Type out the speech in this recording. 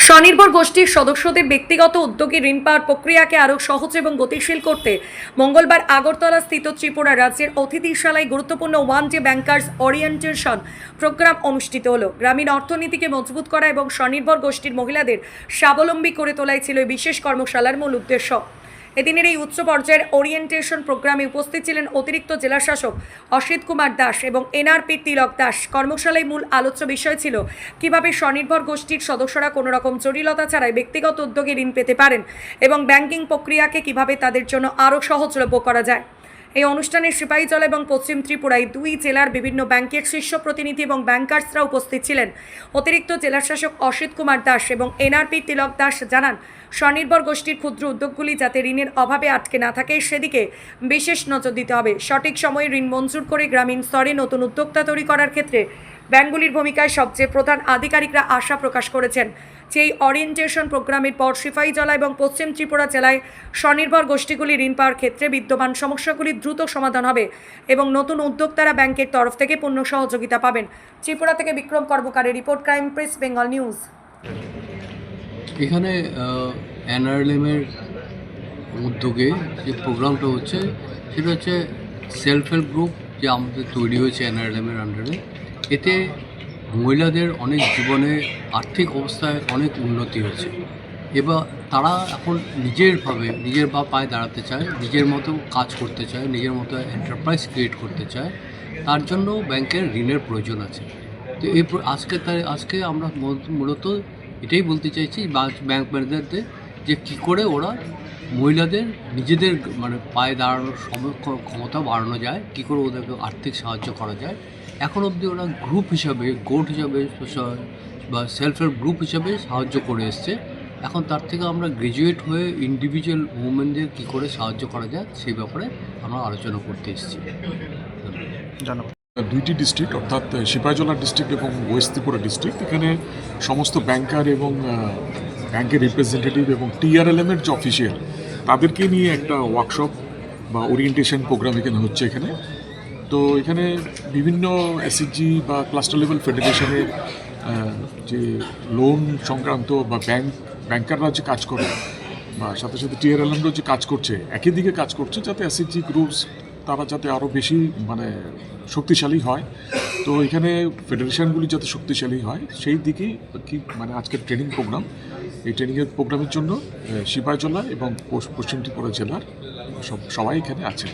স্বনির্ভর গোষ্ঠীর সদস্যদের ব্যক্তিগত উদ্যোগে ঋণ পাওয়ার প্রক্রিয়াকে আরও সহজ এবং গতিশীল করতে মঙ্গলবার আগরতলা স্থিত ত্রিপুরা রাজ্যের অতিথিশালায় গুরুত্বপূর্ণ one day bankers orientation programme অনুষ্ঠিত হলো। গ্রামীণ অর্থনীতিকে মজবুত করা এবং স্বনির্ভর গোষ্ঠীর মহিলাদের স্বাবলম্বী করে তোলাই ছিল এই বিশেষ কর্মশালার মূল উদ্দেশ্য। এদিনের এই উচ্চ পর্যায়ের ওরিয়েন্টেশন প্রোগ্রামে উপস্থিত ছিলেন অতিরিক্ত জেলাশাসক অসিত কুমার দাস এবং এনআরপি তিলক দাস। কর্মশালায় মূল আলোচ্য বিষয় ছিল কিভাবে স্বনির্ভর গোষ্ঠীর সদস্যরা কোনো রকম জটিলতা ছাড়াই ব্যক্তিগত উদ্যোগে ঋণ পেতে পারেন এবং ব্যাংকিং প্রক্রিয়াকে কিভাবে তাদের জন্য আরও সহজলভ্য করা যায়। এই অনুষ্ঠানে সিপাহীজলা এবং পশ্চিম ত্রিপুরায় দুই জেলার বিভিন্ন ব্যাংকের শীর্ষ প্রতিনিধি এবং ব্যাংকার্সরা উপস্থিত ছিলেন। অতিরিক্ত জেলাশাসক অসিত কুমার দাস এবং এনআরপি তিলক দাস জানান, স্বনির্ভর গোষ্ঠীর ক্ষুদ্র উদ্যোগগুলি যাতে ঋণের অভাবে আটকে না থাকে সেদিকে বিশেষ নজর দিতে হবে। সঠিক সময়ে ঋণ মঞ্জুর করে গ্রামীণ স্তরে নতুন উদ্যোক্তা তৈরি করার ক্ষেত্রে ব্যাংকগুলির ভূমিকায় সবচেয়ে প্রধান আধিকারিকরা আশা প্রকাশ করেছেন যে এই ওরিয়েন্টেশন প্রোগ্রামের পর সিপাহীজলা এবং পশ্চিম ত্রিপুরা জেলায় স্বনির্ভর গোষ্ঠীগুলি ঋণ পাওয়ার ক্ষেত্রে বিদ্যমান সমস্যাগুলি দ্রুত সমাধান হবে এবং নতুন উদ্যোক্তারা ব্যাংকের তরফ থেকে পূর্ণ সহযোগিতা পাবেন। ত্রিপুরা থেকে বিক্রম কর্মকারের রিপোর্ট, ক্রাইম প্রেস বেঙ্গল নিউজ। এখানে এনআরএলএমের উদ্যোগে যে প্রোগ্রামটা হচ্ছে সেটা হচ্ছে সেলফ হেল্প গ্রুপ যে আমাদের তৈরি হয়েছে এনআরএলএমের আন্ডারে। এতে মহিলাদের অনেক জীবনে আর্থিক অবস্থায় অনেক উন্নতি হয়েছে। এবার তারা এখন নিজের পায়ে দাঁড়াতে চায়, নিজের মতো কাজ করতে চায়, নিজের মতো এন্টারপ্রাইজ ক্রিয়েট করতে চায়। তার জন্য ব্যাংকের ঋণের প্রয়োজন আছে। তো এই আজকে আমরা মূলত এটাই বলতে চাইছি ব্যাংক ম্যানেজারদের যে কী করে ওরা মহিলাদের নিজেদের পায়ে দাঁড়ানোর ক্ষমতা বাড়ানো যায়, কী করে ওদেরকে আর্থিক সাহায্য করা যায়। এখন অবধি ওরা গ্রুপ হিসাবে, গোট হিসাবে বা সেলফ হেল্প গ্রুপ হিসাবে সাহায্য করে এসছে। এখন তার থেকে আমরা গ্র্যাজুয়েট হয়ে ইন্ডিভিজুয়াল উমেনদের কী করে সাহায্য করা যায় সেই ব্যাপারে আমরা আলোচনা করতে এসেছি। ধন্যবাদ। দুইটি ডিস্ট্রিক্ট অর্থাৎ সিপাহীজলা ডিস্ট্রিক্ট এবং ওয়েস্ট ত্রিপুরা ডিস্ট্রিক্ট, এখানে সমস্ত ব্যাংকার এবং ব্যাংকের রিপ্রেজেন্টেটিভ এবং টিআরএলএমের যে অফিসিয়াল তাদেরকে নিয়ে একটা ওয়ার্কশপ বা ওরিয়েন্টেশন প্রোগ্রাম এখানে হচ্ছে। তো এখানে বিভিন্ন এসএইচজি বা ক্লাস্টার লেভেল ফেডারেশনের যে লোন সংক্রান্ত বা ব্যাংকাররা যে কাজ করে বা সাথে সাথে টিআরএলএমরা যে কাজ করছে, একই দিকে কাজ করছে যাতে এসএইচজি গ্রুপস তারা যাতে আরও বেশি শক্তিশালী হয়। তো এখানে ফেডারেশনগুলি যাতে শক্তিশালী হয় সেই দিকেই আজকের ট্রেনিং প্রোগ্রাম। এই ট্রেনিংয়ের প্রোগ্রামের জন্য সিপাহীজলা এবং পশ্চিম ত্রিপুরা জেলার সবাই এখানে আছেন।